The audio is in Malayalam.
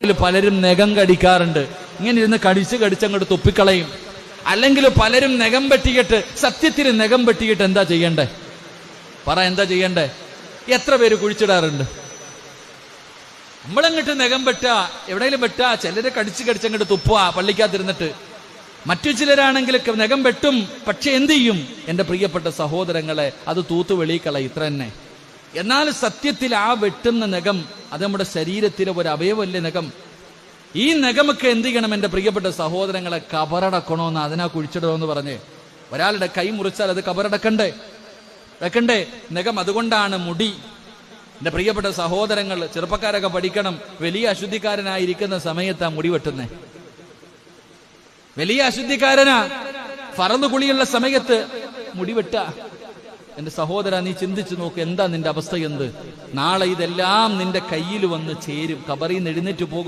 പലരും നഖം കടിക്കാറുണ്ട്. ഇങ്ങനെ ഇരുന്ന് കടിച്ചങ്ങോട്ട് തുപ്പിക്കളയും. അല്ലെങ്കിൽ പലരും നഖം വെട്ടിയിട്ട്, സത്യത്തിൽ നഖം വെട്ടിയിട്ട് എന്താ ചെയ്യണ്ടേ? എന്താ ചെയ്യണ്ടേ? എത്ര പേര് കുഴിച്ചിടാറുണ്ട്? നമ്മളങ്ങോട്ട് നഖം വെട്ടുക, എവിടെയെങ്കിലും വെട്ടുക, ചിലര് കടിച്ചങ്ങോട്ട് തുപ്പുക പള്ളിക്കകത്തിരുന്നിട്ട്. മറ്റു ചിലരാണെങ്കിൽ നഖം വെട്ടും, പക്ഷെ എന്ത് ചെയ്യും? എന്റെ പ്രിയപ്പെട്ട സഹോദരങ്ങളെ, അത് തൂത്തു വെളിക്കളയും, ഇത്ര തന്നെ. എന്നാൽ സത്യത്തിൽ ആ വെട്ടുന്ന നഖം അത് നമ്മുടെ ശരീരത്തിലെ ഒരു അവയവല്ലേ നഖം. ഈ നഖമൊക്കെ എന്ത് ചെയ്യണം എന്റെ പ്രിയപ്പെട്ട സഹോദരങ്ങളെ? കബറടക്കണോന്ന്, അതിനാ കുഴിച്ചിടണമെന്ന് പറഞ്ഞ്. ഒരാളുടെ കൈ മുറിച്ചാൽ അത് കബറടക്കണ്ടേ? നഖം. അതുകൊണ്ടാണ് മുടി. എന്റെ പ്രിയപ്പെട്ട സഹോദരങ്ങൾ, ചെറുപ്പക്കാരൊക്കെ പഠിക്കണം. വലിയ അശുദ്ധിക്കാരനായിരിക്കുന്ന സമയത്താ മുടി വെട്ടുന്നേ. വലിയ അശുദ്ധിക്കാരനാ, ഫറദ് കുളിയുള്ള സമയത്ത് മുടി വെട്ട. എന്റെ സഹോദര, നീ ചിന്തിച്ചു നോക്ക്, എന്താ നിന്റെ അവസ്ഥ? എന്ത് നാളെ ഇതെല്ലാം നിന്റെ കയ്യിൽ വന്ന് ചേരും. ഖബറിൽ നിന്ന് എഴുന്നേറ്റ് പോകും.